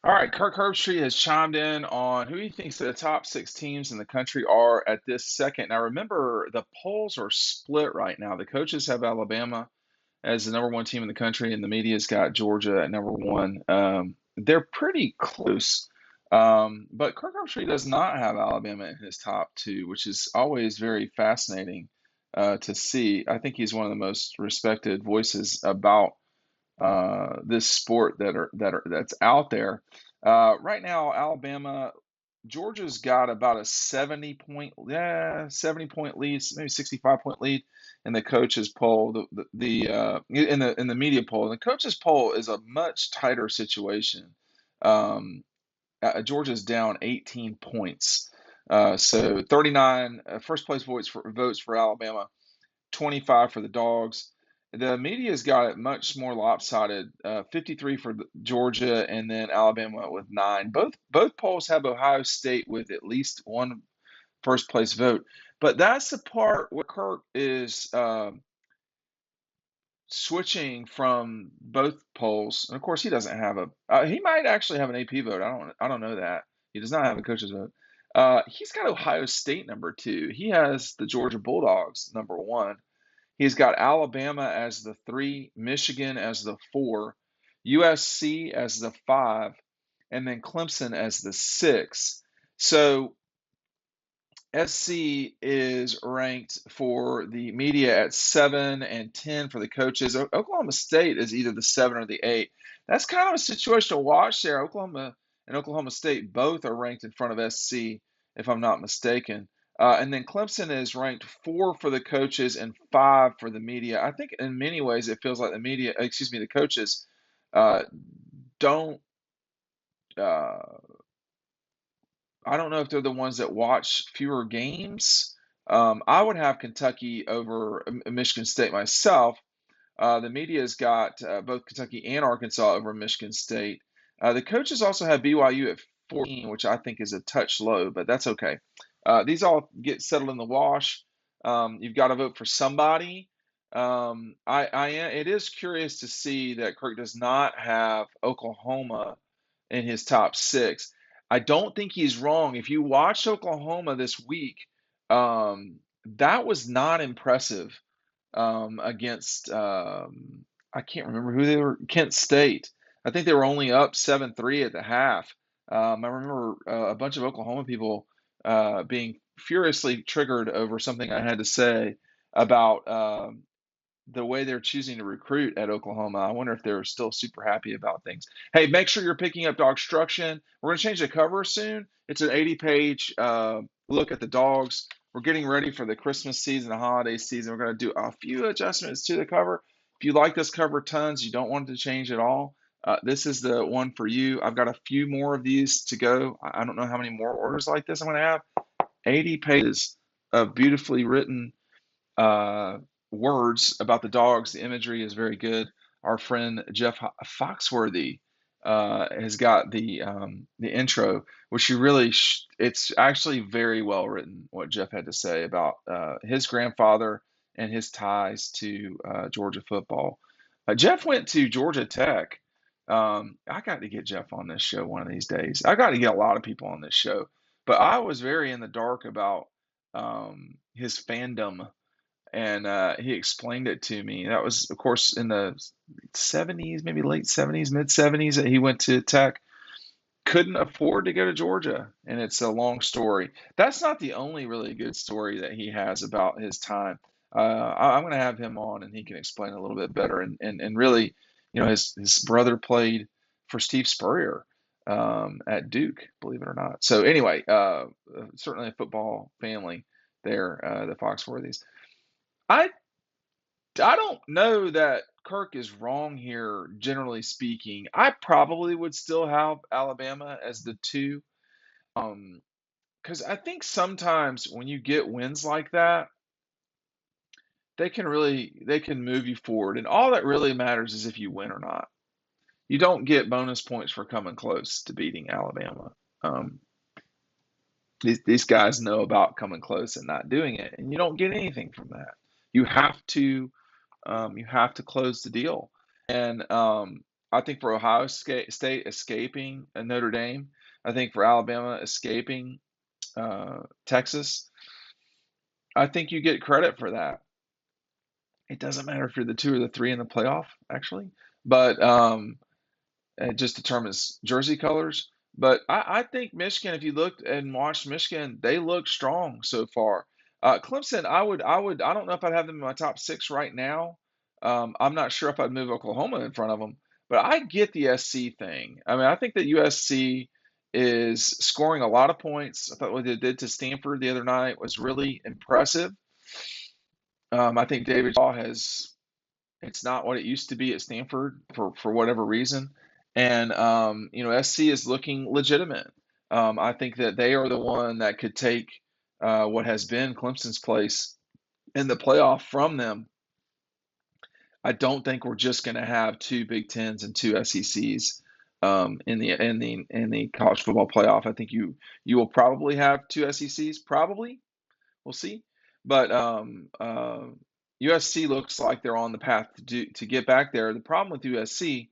All right, Kirk Herbstreit has chimed in on who he thinks the top six teams in the country are at this second. Now, remember, the polls are split right now. The coaches have Alabama as the number one team in the country, and the media's got Georgia at number one. They're pretty close. But Kirk Herbstreit does not have Alabama in his top two, which is always very fascinating to see. I think he's one of the most respected voices about this sport that's out there. Right now, Alabama, Georgia's got about a 70 point lead, maybe 65 point lead in the coaches poll. In the media poll, and the coaches poll is a much tighter situation. Um, Georgia's down 18 points. So 39 first place votes for Alabama, 25 for the Dogs. The media's got it much more lopsided. 53 for Georgia, and then Alabama with 9. Both polls have Ohio State with at least one first place vote. But that's the part where Kirk is switching from both polls. And of course, he doesn't have he might actually have an AP vote. I don't know that. He does not have a coach's vote. He's got Ohio State number 2. He has the Georgia Bulldogs number 1. He's got Alabama as the 3, Michigan as the 4, USC as the 5, and then Clemson as the 6. So SC is ranked for the media at 7 and 10 for the coaches. Oklahoma State is either the 7 or the 8. That's kind of a situation to watch there. Oklahoma and Oklahoma State both are ranked in front of SC, if I'm not mistaken. And then Clemson is ranked 4 for the coaches and 5 for the media. I think in many ways it feels like the coaches uh, don't. Uh, I don't know if they're the ones that watch fewer games. I would have Kentucky over Michigan State myself. The media's got both Kentucky and Arkansas over Michigan State. The coaches also have BYU at 14, which I think is a touch low, but that's okay. These all get settled in the wash. You've got to vote for somebody. It is curious to see that Kirk does not have Oklahoma in his top six. I don't think he's wrong. If you watch Oklahoma this week, that was not impressive against I can't remember who they were. Kent State. I think they were only up 7-3 at the half. I remember a bunch of Oklahoma people being furiously triggered over something I had to say about the way they're choosing to recruit at Oklahoma. I wonder if they're still super happy about things. Hey, make sure you're picking up DAWGSTRUCTION. We're going to change the cover soon. It's an 80-page look at the dogs. We're getting ready for the Christmas season, the holiday season. We're going to do a few adjustments to the cover. If you like this cover tons, you don't want it to change at all, this is the one for you. I've got a few more of these to go. I don't know how many more orders like this I'm going to have. 80 pages of beautifully written uh, words about the dogs. The imagery is very good. Our friend Jeff Foxworthy has got the intro, which you really it's actually very well written. What Jeff had to say about his grandfather and his ties to Georgia football. Jeff went to Georgia Tech. I got to get Jeff on this show one of these days. I got to get a lot of people on this show, but I was very in the dark about his fandom, and he explained it to me. That was, of course, in the 70s, maybe late 70s, mid 70s, that he went to Tech. Couldn't afford to go to Georgia, and it's a long story. That's not the only really good story that he has about his time. I'm going to have him on, and he can explain a little bit better. And really, his brother played for Steve Spurrier at Duke, believe it or not. So anyway, certainly a football family there, the Foxworthys. I I don't know that Kirk is wrong here, generally speaking. I probably would still have Alabama as the 2, um, because I think sometimes when you get wins like that, they can move you forward, and all that really matters is if you win or not. You don't get bonus points for coming close to beating Alabama. Um, these guys know about coming close and not doing it, and you don't get anything from that. You have to close the deal. And I think for Ohio State escaping Notre Dame, I think for Alabama escaping Texas, I think you get credit for that. It doesn't matter if you're the 2 or the 3 in the playoff, actually, but it just determines jersey colors. But I think Michigan, if you looked and watched Michigan, they look strong so far. Clemson, I don't know if I'd have them in my top 6 right now. I'm not sure if I'd move Oklahoma in front of them, but I get the SC thing. I mean, I think that USC is scoring a lot of points. I thought what they did to Stanford the other night was really impressive. I think David Shaw has it's not what it used to be at Stanford for whatever reason. And SC is looking legitimate. I think that they are the one that could take what has been Clemson's place in the playoff from them. I don't think we're just going to have 2 Big Tens and 2 SECs in the college football playoff. I think you will probably have 2 SECs, probably. We'll see. But USC looks like they're on the path to get back there. The problem with USC,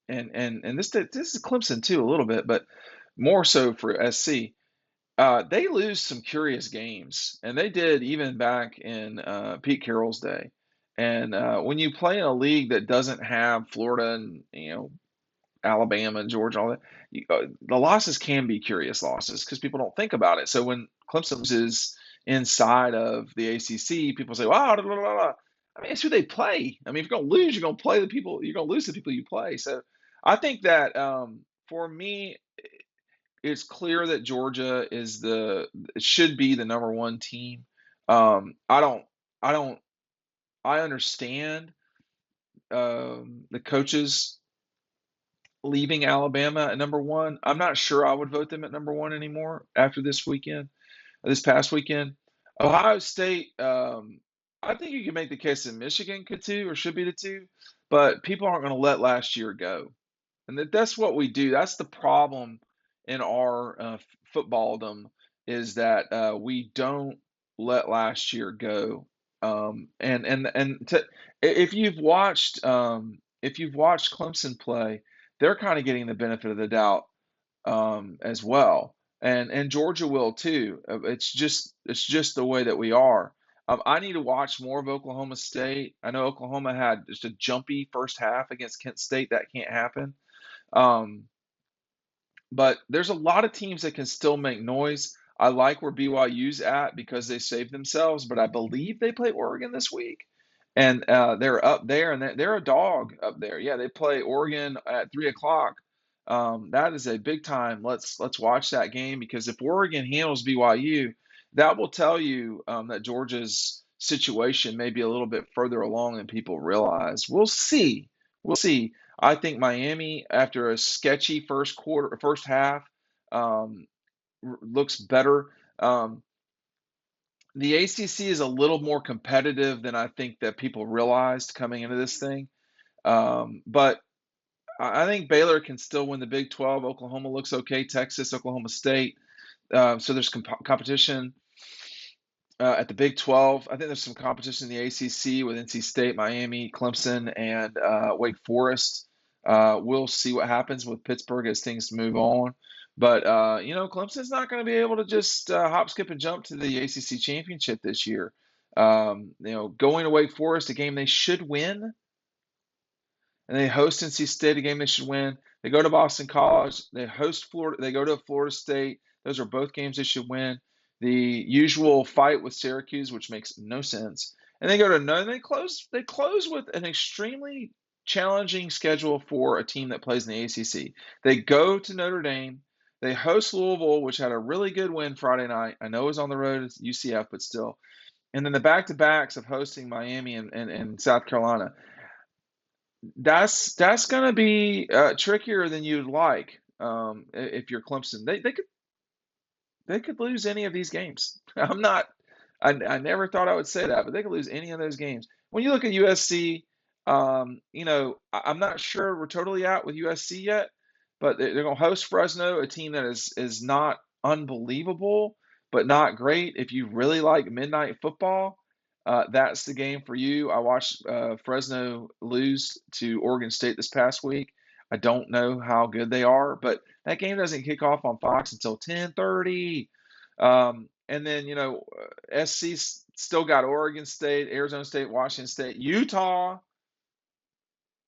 and this is Clemson too a little bit, but more so for SC, they lose some curious games, and they did even back in Pete Carroll's day. And when you play in a league that doesn't have Florida and Alabama and Georgia, all that, the losses can be curious losses because people don't think about it. So when Clemson loses inside of the ACC, people say, "Wow, blah, blah, blah." I mean, it's who they play. I mean, if you're going to lose, you're going to play the people. You're going to lose the people you play. So I think that for me, it's clear that Georgia should be the number 1 team. I don't, I don't, I understand the coaches leaving Alabama at number 1. I'm not sure I would vote them at number 1 anymore after this past weekend. Ohio State, I think you can make the case that Michigan could too, or should be the 2, but people aren't going to let last year go. And that's what we do. That's the problem in our footballdom is that we don't let last year go. If you've watched Clemson play, they're kind of getting the benefit of the doubt as well, and Georgia will too. It's just the way that we are. I need to watch more of Oklahoma State. I know Oklahoma had just a jumpy first half against Kent State. That can't happen. Um, but there's a lot of teams that can still make noise. I like where BYU's at because they saved themselves, but I believe they play Oregon this week, and they're up there, and they're a dog up there. Yeah, they play Oregon at 3 o'clock. That is a big time. Let's watch that game because if Oregon handles BYU, that will tell you that Georgia's situation may be a little bit further along than people realize. We'll see. We'll see. I think Miami, after a sketchy first half, um, looks better. The ACC is a little more competitive than I think that people realized coming into this thing. But I think Baylor can still win the Big 12. Oklahoma looks okay. Texas, Oklahoma State. So there's competition at the Big 12. I think there's some competition in the ACC with NC State, Miami, Clemson, and Wake Forest. We'll see what happens with Pittsburgh as things move on. But, Clemson's not going to be able to just hop, skip, and jump to the ACC championship this year. Going to Wake Forest, a game they should win, and they host NC State, a game they should win. They go to Boston College. They host Florida. They go to Florida State. Those are both games they should win. The usual fight with Syracuse, which makes no sense. And they go to no. They close. They close with an extremely challenging schedule for a team that plays in the ACC. They go to Notre Dame. They host Louisville, which had a really good win Friday night. I know it was on the road at UCF, but still. And then the back-to-backs of hosting Miami and South Carolina. That's going to be trickier than you'd like if you're Clemson. They could lose any of these games. I never thought I would say that, but they could lose any of those games. When you look at USC, I'm not sure we're totally out with USC yet, but they're going to host Fresno, a team that is not unbelievable, but not great. If you really like midnight football, that's the game for you. I watched Fresno lose to Oregon State this past week. I don't know how good they are, but that game doesn't kick off on Fox until 10:30. And then, SC still got Oregon State, Arizona State, Washington State, Utah,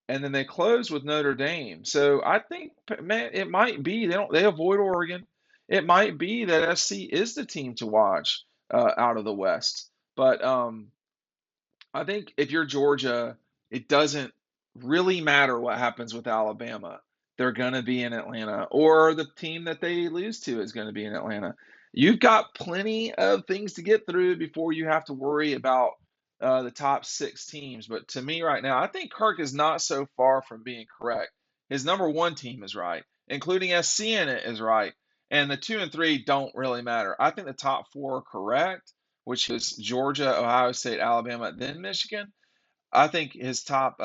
and then they close with Notre Dame. So I think, man, it might be they avoid Oregon. It might be that SC is the team to watch out of the West. But I think if you're Georgia, it doesn't really matter what happens with Alabama. They're going to be in Atlanta, or the team that they lose to is going to be in Atlanta. You've got plenty of things to get through before you have to worry about the top six teams. But to me, right now, I think Kirk is not so far from being correct. His number one team is right, including SC in it is right. And the 2 and 3 don't really matter. I think the top four are correct, which is Georgia, Ohio State, Alabama, then Michigan. I think his top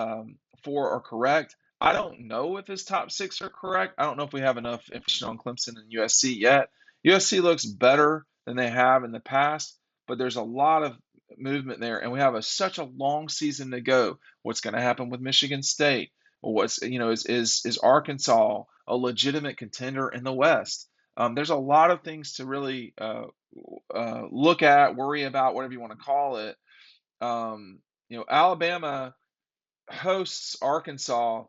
four are correct. I don't know if his top six are correct. I don't know if we have enough information on Clemson and USC yet. USC looks better than they have in the past, but there's a lot of movement there, and we have such a long season to go. What's going to happen with Michigan State? Is Arkansas a legitimate contender in the West? There's a lot of things to really look at, worry about, whatever you want to call it. Alabama hosts Arkansas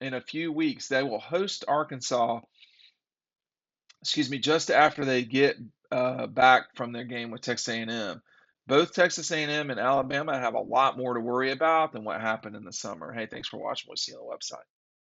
in a few weeks. They will host Arkansas, excuse me, just after they get back from their game with Texas A&M. Both Texas A&M and Alabama have a lot more to worry about than what happened in the summer. Hey, thanks for watching. We'll see you on the website.